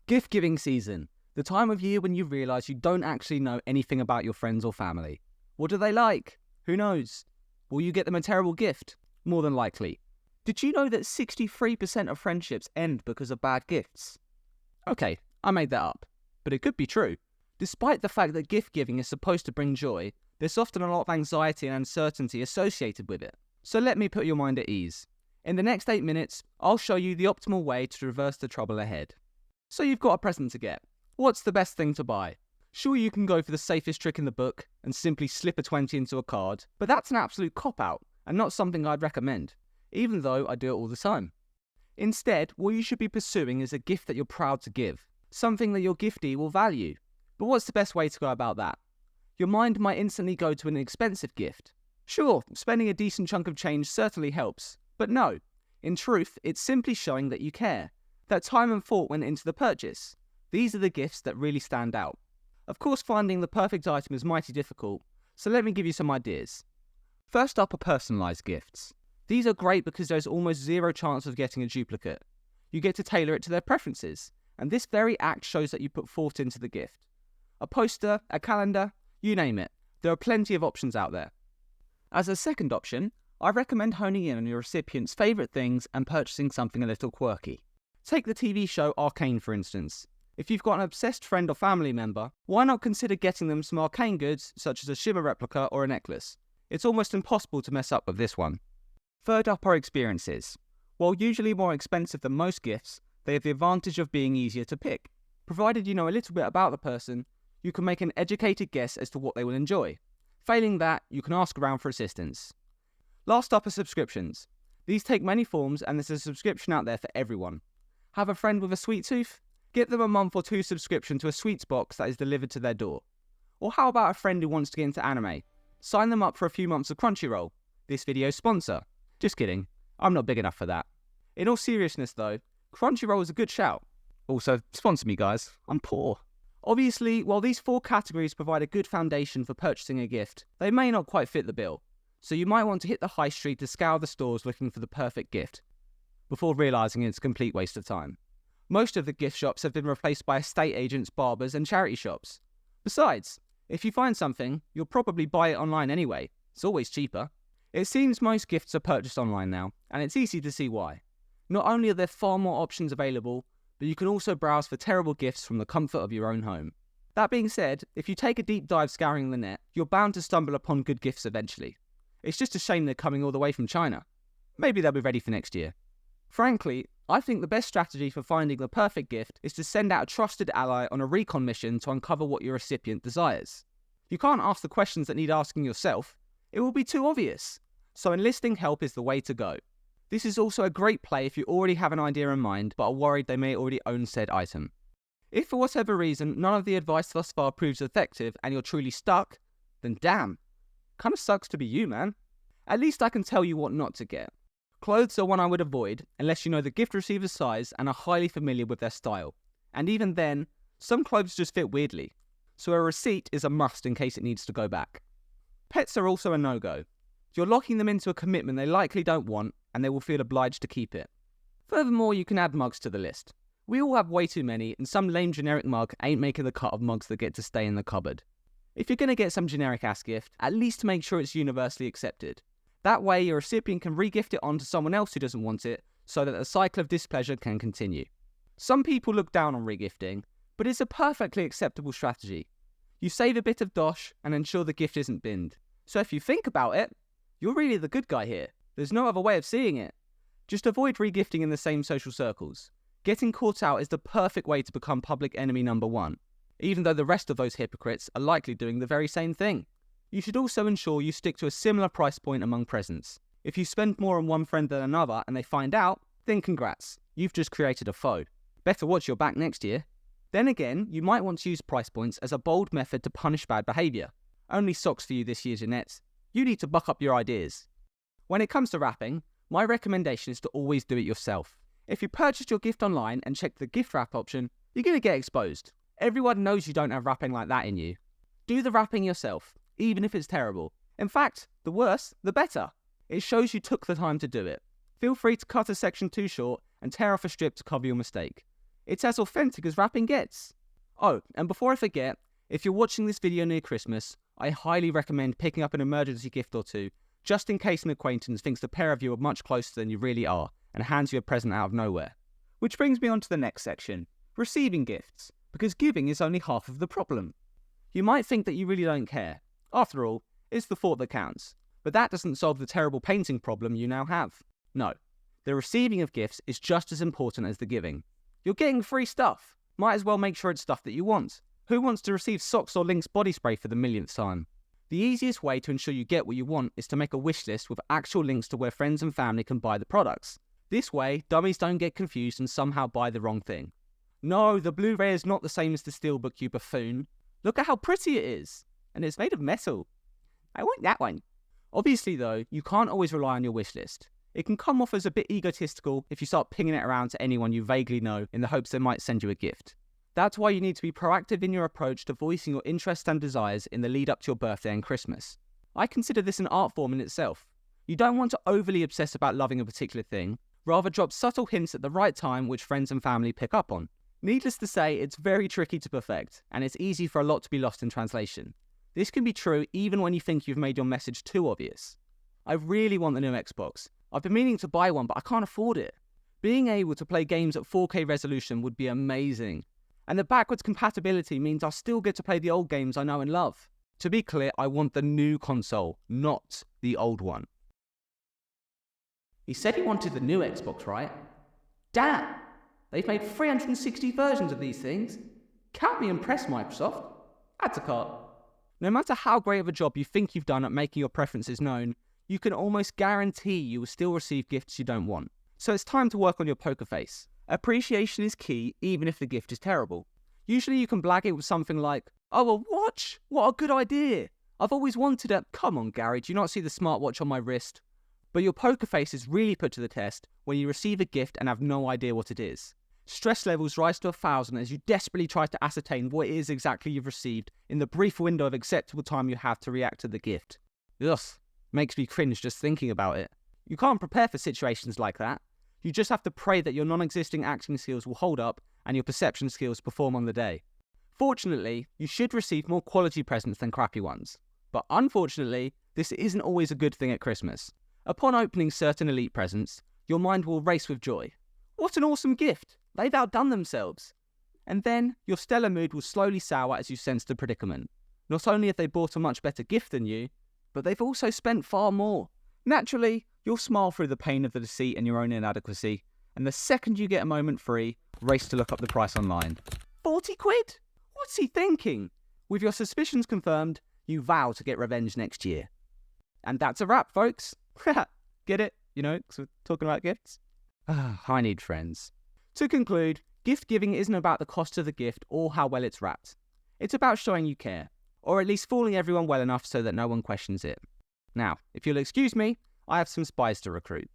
Gift giving season. The time of year when you realise you don't actually know anything about your friends or family. What do they like? Who knows? Will you get them a terrible gift? More than likely. Did you know that 63% of friendships end because of bad gifts? Okay, I made that up, but it could be true. Despite the fact that gift giving is supposed to bring joy, there's often a lot of anxiety and uncertainty associated with it. So let me put your mind at ease. In the next 8 minutes, I'll show you the optimal way to reverse the trouble ahead. So you've got a present to get. What's the best thing to buy? Sure, you can go for the safest trick in the book and simply slip a 20 into a card, but that's an absolute cop-out and not something I'd recommend, even though I do it all the time. Instead, what you should be pursuing is a gift that you're proud to give, something that your giftee will value. But what's the best way to go about that? Your mind might instantly go to an expensive gift. Sure, spending a decent chunk of change certainly helps, but no. In truth, it's simply showing that you care, that time and thought went into the purchase. These are the gifts that really stand out. Of course, finding the perfect item is mighty difficult, so let me give you some ideas. First up are personalised gifts. These are great because there's almost zero chance of getting a duplicate. You get to tailor it to their preferences, and this very act shows that you put thought into the gift. A poster, a calendar, you name it. There are plenty of options out there. As a second option, I recommend honing in on your recipient's favourite things and purchasing something a little quirky. Take the TV show Arcane for instance. If you've got an obsessed friend or family member, why not consider getting them some arcane goods such as a shimmer replica or a necklace? It's almost impossible to mess up with this one. Third up are experiences. While usually more expensive than most gifts, they have the advantage of being easier to pick. Provided you know a little bit about the person, you can make an educated guess as to what they will enjoy. Failing that, you can ask around for assistance. Last up are subscriptions. These take many forms and there's a subscription out there for everyone. Have a friend with a sweet tooth? Get them a month or two subscription to a sweets box that is delivered to their door. Or how about a friend who wants to get into anime? Sign them up for a few months of Crunchyroll, this video's sponsor. Just kidding, I'm not big enough for that. In all seriousness though, Crunchyroll is a good shout. Also, sponsor me guys, I'm poor. Obviously, while these 4 categories provide a good foundation for purchasing a gift, they may not quite fit the bill. So you might want to hit the high street to scour the stores looking for the perfect gift, before realising it's a complete waste of time. Most of the gift shops have been replaced by estate agents, barbers and charity shops. Besides, if you find something, you'll probably buy it online anyway. It's always cheaper. It seems most gifts are purchased online now, and it's easy to see why. Not only are there far more options available, but you can also browse for terrible gifts from the comfort of your own home. That being said, if you take a deep dive scouring the net, you're bound to stumble upon good gifts eventually. It's just a shame they're coming all the way from China. Maybe they'll be ready for next year. Frankly, I think the best strategy for finding the perfect gift is to send out a trusted ally on a recon mission to uncover what your recipient desires. You can't ask the questions that need asking yourself. It will be too obvious. So enlisting help is the way to go. This is also a great play if you already have an idea in mind but are worried they may already own said item. If for whatever reason none of the advice thus far proves effective and you're truly stuck, then damn. Kinda sucks to be you, man. At least I can tell you what not to get. Clothes are one I would avoid unless you know the gift receiver's size and are highly familiar with their style. And even then, some clothes just fit weirdly. So a receipt is a must in case it needs to go back. Pets are also a no-go. You're locking them into a commitment they likely don't want and they will feel obliged to keep it. Furthermore, you can add mugs to the list. We all have way too many and some lame generic mug ain't making the cut of mugs that get to stay in the cupboard. If you're going to get some generic ass gift, at least make sure it's universally accepted. That way, your recipient can re-gift it on to someone else who doesn't want it, so that the cycle of displeasure can continue. Some people look down on re-gifting, but it's a perfectly acceptable strategy. You save a bit of dosh and ensure the gift isn't binned. So if you think about it, you're really the good guy here. There's no other way of seeing it. Just avoid re-gifting in the same social circles. Getting caught out is the perfect way to become public enemy number 1, even though the rest of those hypocrites are likely doing the very same thing. You should also ensure you stick to a similar price point among presents. If you spend more on one friend than another and they find out, then congrats, you've just created a foe. Better watch your back next year. Then again, you might want to use price points as a bold method to punish bad behaviour. Only socks for you this year, Jeanette. You need to buck up your ideas. When it comes to wrapping, my recommendation is to always do it yourself. If you purchased your gift online and checked the gift wrap option, you're going to get exposed. Everyone knows you don't have wrapping like that in you. Do the wrapping yourself, even if it's terrible. In fact, the worse, the better. It shows you took the time to do it. Feel free to cut a section too short and tear off a strip to cover your mistake. It's as authentic as wrapping gets. Oh, and before I forget, if you're watching this video near Christmas, I highly recommend picking up an emergency gift or two, just in case an acquaintance thinks the pair of you are much closer than you really are and hands you a present out of nowhere. Which brings me on to the next section, receiving gifts, because giving is only half of the problem. You might think that you really don't care. After all, it's the thought that counts. But that doesn't solve the terrible painting problem you now have. No, the receiving of gifts is just as important as the giving. You're getting free stuff. Might as well make sure it's stuff that you want. Who wants to receive socks or Lynx body spray for the millionth time? The easiest way to ensure you get what you want is to make a wish list with actual links to where friends and family can buy the products. This way, dummies don't get confused and somehow buy the wrong thing. No, the Blu-ray is not the same as the Steelbook, you buffoon. Look at how pretty it is. And it's made of metal. I want that one. Obviously though, you can't always rely on your wish list. It can come off as a bit egotistical if you start pinging it around to anyone you vaguely know in the hopes they might send you a gift. That's why you need to be proactive in your approach to voicing your interests and desires in the lead up to your birthday and Christmas. I consider this an art form in itself. You don't want to overly obsess about loving a particular thing, rather drop subtle hints at the right time which friends and family pick up on. Needless to say, it's very tricky to perfect, and it's easy for a lot to be lost in translation. This can be true even when you think you've made your message too obvious. I really want the new Xbox. I've been meaning to buy one, but I can't afford it. Being able to play games at 4K resolution would be amazing. And the backwards compatibility means I still get to play the old games I know and love. To be clear, I want the new console, not the old one. He said he wanted the new Xbox, right? Damn! They've made 360 versions of these things. Can't be impressed, Microsoft. Add to cart. No matter how great of a job you think you've done at making your preferences known, you can almost guarantee you will still receive gifts you don't want. So it's time to work on your poker face. Appreciation is key, even if the gift is terrible. Usually you can blag it with something like, "Oh, a watch? What a good idea! I've always wanted a..." Come on, Gary, do you not see the smartwatch on my wrist? But your poker face is really put to the test when you receive a gift and have no idea what it is. Stress levels rise to 1,000 as you desperately try to ascertain what it is exactly you've received in the brief window of acceptable time you have to react to the gift. Ugh, makes me cringe just thinking about it. You can't prepare for situations like that. You just have to pray that your non-existing acting skills will hold up and your perception skills perform on the day. Fortunately, you should receive more quality presents than crappy ones. But unfortunately, this isn't always a good thing at Christmas. Upon opening certain elite presents, your mind will race with joy. What an awesome gift! They've outdone themselves. And then, your stellar mood will slowly sour as you sense the predicament. Not only have they bought a much better gift than you, but they've also spent far more. Naturally, you'll smile through the pain of the deceit and your own inadequacy, and the second you get a moment free, race to look up the price online. 40 quid? What's he thinking? With your suspicions confirmed, you vow to get revenge next year. And that's a wrap, folks. Get it? You know, 'cause we're talking about gifts. I need friends. To conclude, gift giving isn't about the cost of the gift or how well it's wrapped. It's about showing you care, or at least fooling everyone well enough so that no one questions it. Now, if you'll excuse me, I have some spies to recruit.